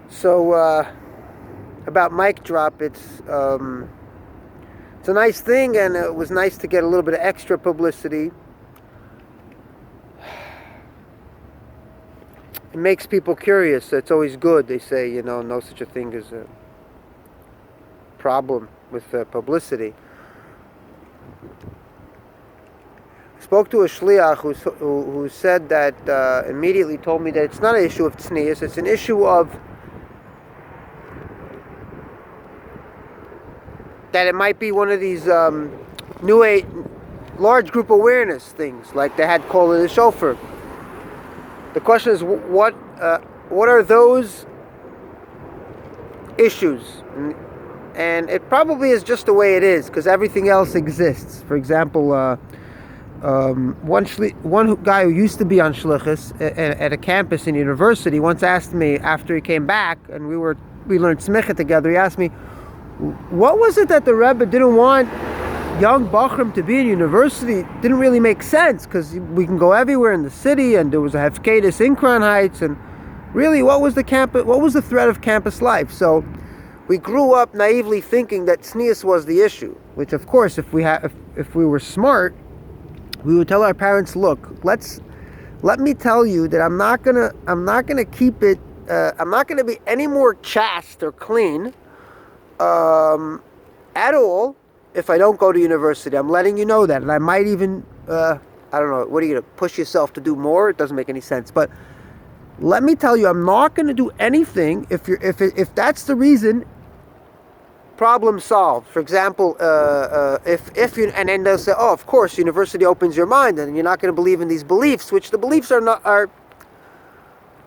So about mic drop, it's a nice thing, and it was nice to get a little bit of extra publicity. It makes people curious. It's always good. They say, no such a thing as a problem with publicity. I spoke to a shliach who said that, immediately told me that it's not an issue of tznius, it's an issue of that it might be one of these new age large group awareness things, like they had called it a shofar. The question is, what are those issues? And it probably is just the way it is, because everything else exists. For example, one guy who used to be on shlichus at a campus in university once asked me, after he came back and we learned smicha together, he asked me, what was it that the Rebbe didn't want young Bachrim to be in university? It didn't really make sense, because we can go everywhere in the city, and there was a Hefkedis in Crown Heights, and really, what was the threat of campus life? So we grew up naively thinking that tznius was the issue, which, of course, if we were smart, we would tell our parents, look, let me tell you that I'm not gonna keep it. I'm not gonna be any more chaste or clean at all if I don't go to university. I'm letting you know that, and I might even I don't know, what are you gonna push yourself to do more? It doesn't make any sense. But let me tell you, I'm not gonna do anything if that's the reason. Problem solved. For example, if you, and then they'll say, oh, of course, university opens your mind, and you're not going to believe in these beliefs, which the beliefs they're not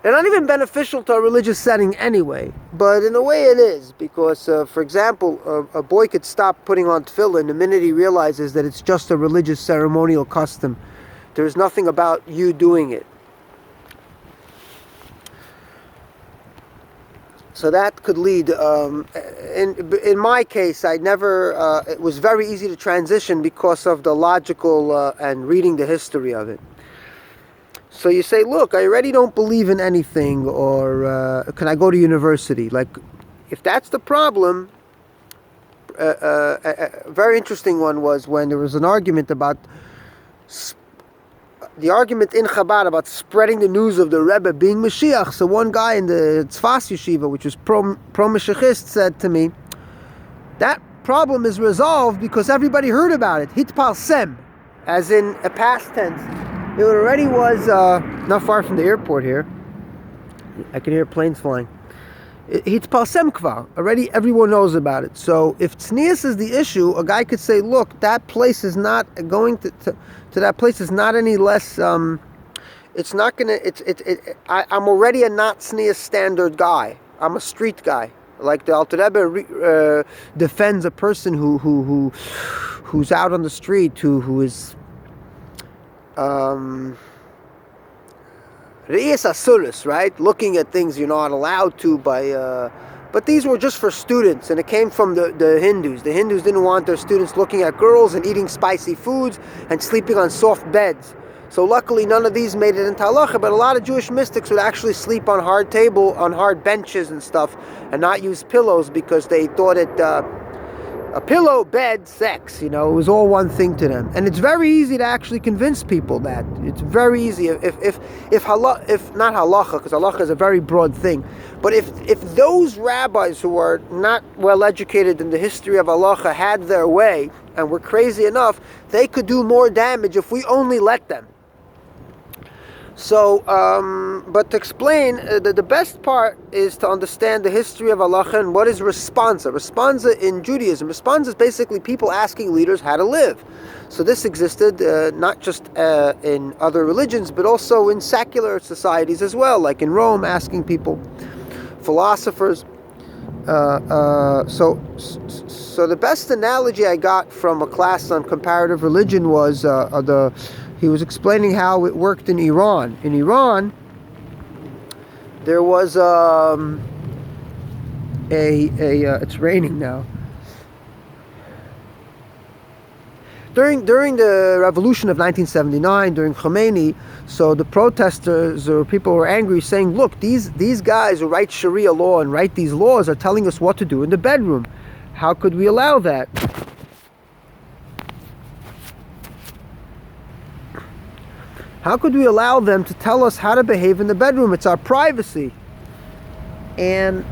even beneficial to a religious setting anyway. But in a way, it is, because, for example, a boy could stop putting on tefillin the minute he realizes that it's just a religious ceremonial custom. There's nothing about you doing it. So that could lead, in my case, I never, it was very easy to transition because of the logical and reading the history of it. So you say, look, I already don't believe in anything, or can I go to university? Like, if that's the problem, a very interesting one was when there was an argument about the argument in Chabad about spreading the news of the Rebbe being Mashiach. So one guy in the Tzfas Yeshiva, which was pro-Mashiachist, said to me, that problem is resolved because everybody heard about it. Hitpalsem, as in a past tense. It already was not far from the airport here. I can hear planes flying. Hitpalsem kvar. Already everyone knows about it. So if tznius is the issue, a guy could say, look, that place is not going to that place is not any less, it's not going to, I'm already a not tznius standard guy. I'm a street guy. Like the Alter Rebbe defends a person who's out on the street, who is Re'es Asuris, right? Looking at things you're not allowed to but these were just for students, and it came from the Hindus. The Hindus didn't want their students looking at girls and eating spicy foods and sleeping on soft beds. So luckily none of these made it into Halakha, but a lot of Jewish mystics would actually sleep on hard benches and stuff, and not use pillows because they thought it a pillow, bed, sex, it was all one thing to them. And it's very easy to actually convince people that. It's very easy. If not halacha, because halacha is a very broad thing, but if those rabbis who are not well educated in the history of halacha had their way and were crazy enough, they could do more damage if we only let them. So, but to explain, the best part is to understand the history of halacha and what is responsa. Responsa in Judaism. Responsa is basically people asking leaders how to live. So this existed not just in other religions, but also in secular societies as well, like in Rome, asking people, philosophers. So the best analogy I got from a class on comparative religion was he was explaining how it worked in Iran. In Iran, there was it's raining now. During the revolution of 1979, during Khomeini, so the protesters or people were angry, saying, look, these guys who write Sharia law and write these laws are telling us what to do in the bedroom. How could we allow that? How could we allow them to tell us how to behave in the bedroom? It's our privacy. And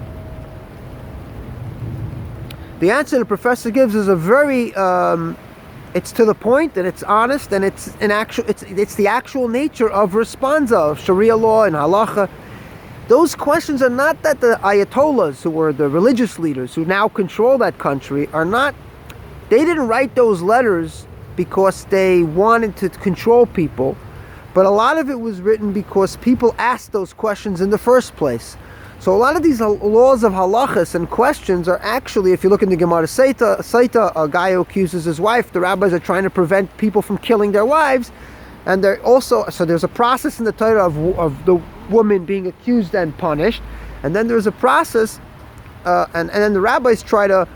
the answer the professor gives is a very, it's to the point, and it's honest, and it's the actual nature of Responsa, of Sharia law and Halakha. Those questions are not that the Ayatollahs, who were the religious leaders who now control that country, they didn't write those letters because they wanted to control people, but a lot of it was written because people asked those questions in the first place. So a lot of these laws of halachas and questions are actually, if you look in the Gemara Saita, a guy who accuses his wife, the rabbis are trying to prevent people from killing their wives, and they're also, so there's a process in the Torah of the woman being accused and punished, and then there's a process, and then the rabbis try to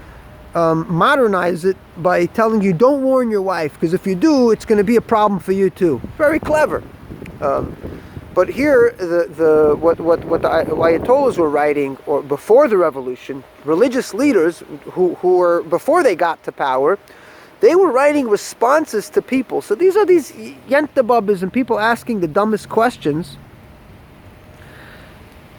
modernize it by telling you, don't warn your wife, because if you do, it's going to be a problem for you too. Very clever. But here, what the Ayatollahs were writing, or before the revolution, religious leaders who were, before they got to power, they were writing responses to people. So these are these yentababas and people asking the dumbest questions.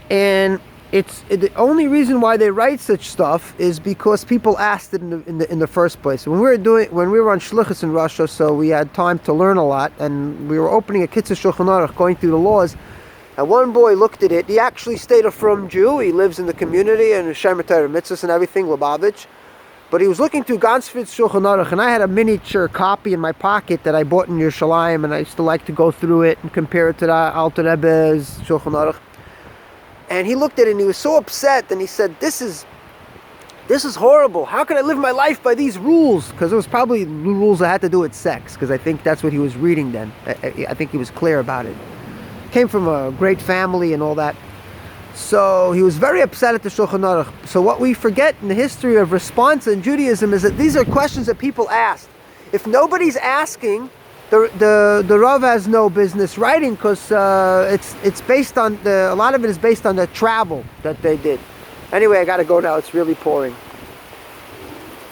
And the only reason why they write such stuff is because people asked it in the first place. When we were on Shlichus in Russia, so we had time to learn a lot, and we were opening a Kitzur Shulchan Aruch, going through the laws, and one boy looked at it. He actually stayed a frum Jew. He lives in the community and Shemer Torah Mitzvahs and everything, Lubavitch. But he was looking through Gansfrid's Shulchan Aruch, and I had a miniature copy in my pocket that I bought in Yerushalayim, and I used to like to go through it and compare it to the Alter Rebbe's Shulchan Aruch. And he looked at it and he was so upset, and he said, this is horrible. How can I live my life by these rules? Because it was probably rules that had to do with sex, because I think that's what he was reading then. I think he was clear about it. Came from a great family and all that. So he was very upset at the Shulchan Aruch. So what we forget in the history of Responsa in Judaism is that these are questions that people asked. If nobody's asking, the Rav has no business writing, because it's based on a lot of it is based on the travel that they did. Anyway, I got to go now. It's really pouring.